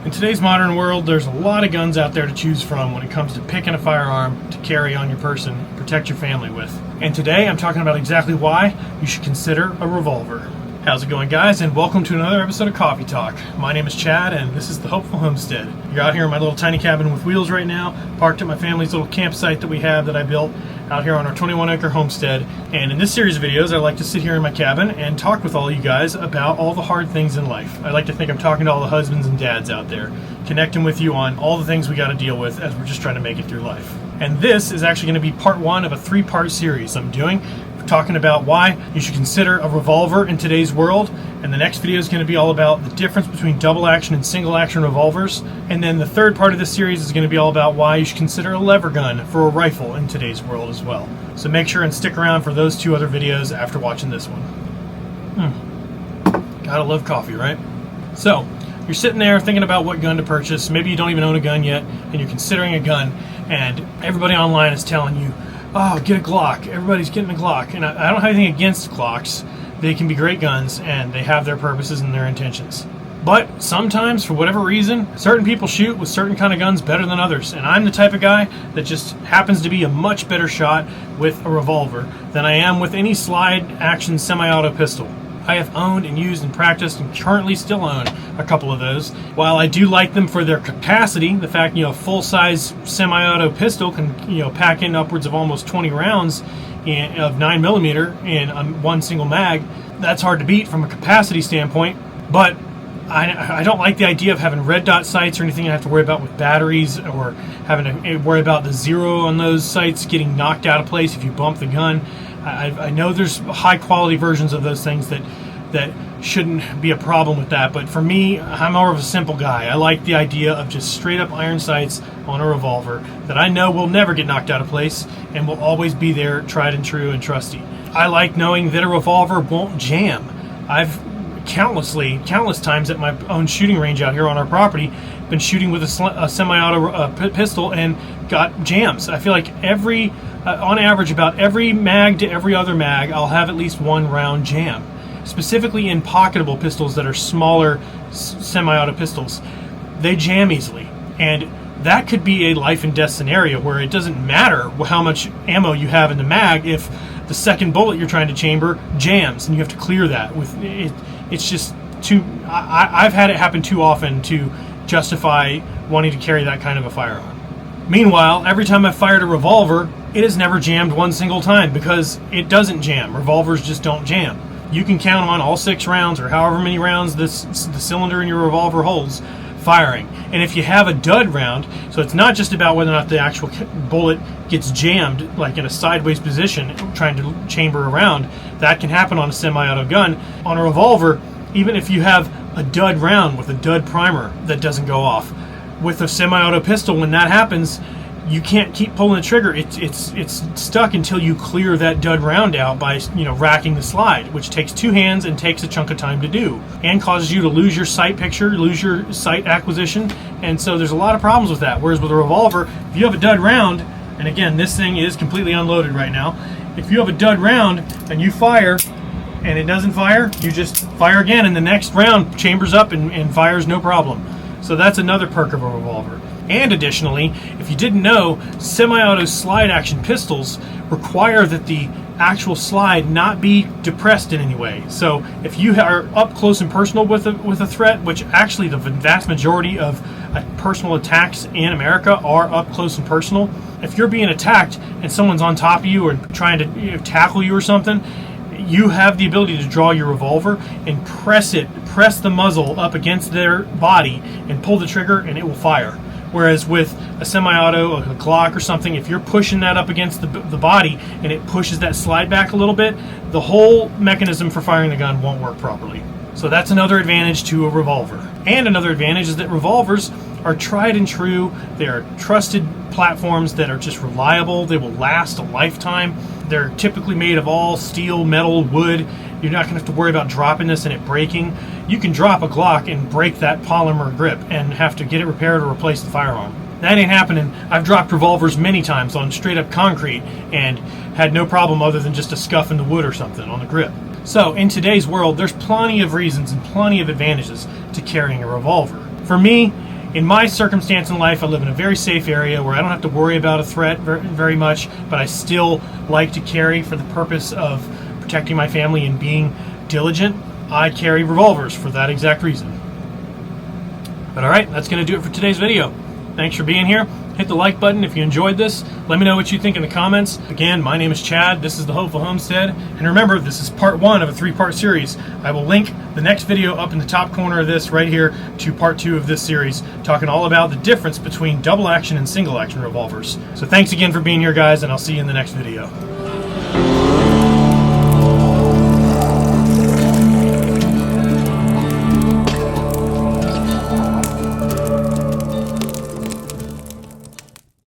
In today's modern world, there's a lot of guns out there to choose from when it comes to picking a firearm to carry on your person, protect your family with. And today I'm talking about exactly why you should consider a revolver. How's it going, guys, and welcome to another episode of Coffee Talk. My name is Chad and this is the Hopeful Homestead. You're out here in my little tiny cabin with wheels right now, parked at my family's little campsite that we have that I built out here on our 21-acre homestead. And in this series of videos, I like to sit here in my cabin and talk with all you guys about all the hard things in life. I like to think I'm talking to all the husbands and dads out there, connecting with you on all the things we got to deal with as we're just trying to make it through life. And this is actually going to be part one of a three-part series I'm doing, talking about why you should consider a revolver in today's world. And the next video is going to be all about the difference between double action and single action revolvers. And then the third part of this series is going to be all about why you should consider a lever gun for a rifle in today's world as well. So make sure and stick around for those two other videos after watching this one. Gotta love coffee, right? So you're sitting there thinking about what gun to purchase. Maybe you don't even own a gun yet and you're considering a gun, and everybody online is telling you, oh, get a Glock. Everybody's getting a Glock. And I don't have anything against Glocks. They can be great guns, and they have their purposes and their intentions. But sometimes, for whatever reason, certain people shoot with certain kind of guns better than others. And I'm the type of guy that just happens to be a much better shot with a revolver than I am with any slide action semi-auto pistol. I have owned and used and practiced and currently still own a couple of those. While I do like them for their capacity, the fact, a full-size semi-auto pistol can, pack in upwards of almost 20 rounds of 9mm in one single mag, that's hard to beat from a capacity standpoint. But I don't like the idea of having red dot sights or anything I have to worry about with batteries, or having to worry about the zero on those sights getting knocked out of place if you bump the gun. I know there's high quality versions of those things that shouldn't be a problem with that, but for me, I'm more of a simple guy. I like the idea of just straight up iron sights on a revolver that I know will never get knocked out of place and will always be there, tried and true and trusty. I like knowing that a revolver won't jam. I've countless times at my own shooting range out here on our property been shooting with a semi-auto pistol and got jams. I feel like on average, about every mag to every other mag, I'll have at least one round jam. Specifically in pocketable pistols that are smaller semi-auto pistols, they jam easily. And that could be a life and death scenario where it doesn't matter how much ammo you have in the mag if the second bullet you're trying to chamber jams and you have to clear that. It's just too... I've had it happen too often to justify wanting to carry that kind of a firearm. Meanwhile, every time I've fired a revolver, it has never jammed one single time because it doesn't jam. Revolvers just don't jam. You can count on all 6 rounds or however many rounds the cylinder in your revolver holds firing. And if you have a dud round, so it's not just about whether or not the actual bullet gets jammed, like in a sideways position trying to chamber around, that can happen on a semi-auto gun. On a revolver, even if you have a dud round with a dud primer that doesn't go off, with a semi-auto pistol, when that happens, you can't keep pulling the trigger. It's stuck until you clear that dud round out by racking the slide, which takes 2 hands and takes a chunk of time to do, and causes you to lose your sight picture, lose your sight acquisition, and so there's a lot of problems with that. Whereas with a revolver, if you have a dud round, and again, this thing is completely unloaded right now, if you have a dud round and you fire and it doesn't fire, you just fire again, and the next round chambers up and fires no problem. So that's another perk of a revolver. And additionally, if you didn't know, semi-auto slide action pistols require that the actual slide not be depressed in any way. So if you are up close and personal with a threat, which actually the vast majority of personal attacks in America are up close and personal, if you're being attacked and someone's on top of you or trying to tackle you or something, you have the ability to draw your revolver and press the muzzle up against their body and pull the trigger, and it will fire. Whereas with a semi-auto, a Glock or something, if you're pushing that up against the body and it pushes that slide back a little bit, the whole mechanism for firing the gun won't work properly. So that's another advantage to a revolver. And another advantage is that revolvers are tried and true. They are trusted platforms that are just reliable. They will last a lifetime. They're typically made of all steel, metal, wood. You're not going to have to worry about dropping this and it breaking. You can drop a Glock and break that polymer grip and have to get it repaired or replace the firearm. That ain't happening. I've dropped revolvers many times on straight up concrete and had no problem other than just a scuff in the wood or something on the grip. So in today's world, there's plenty of reasons and plenty of advantages to carrying a revolver. For me, in my circumstance in life, I live in a very safe area where I don't have to worry about a threat very much, but I still like to carry for the purpose of protecting my family and being diligent. I carry revolvers for that exact reason. But alright, that's going to do it for today's video. Thanks for being here. Hit the like button if you enjoyed this. Let me know what you think in the comments. Again, my name is Chad. This is the Hopeful Homestead. And remember, this is part 1 of a 3-part series. I will link the next video up in the top corner of this right here to part 2 of this series, talking all about the difference between double action and single action revolvers. So thanks again for being here, guys, and I'll see you in the next video.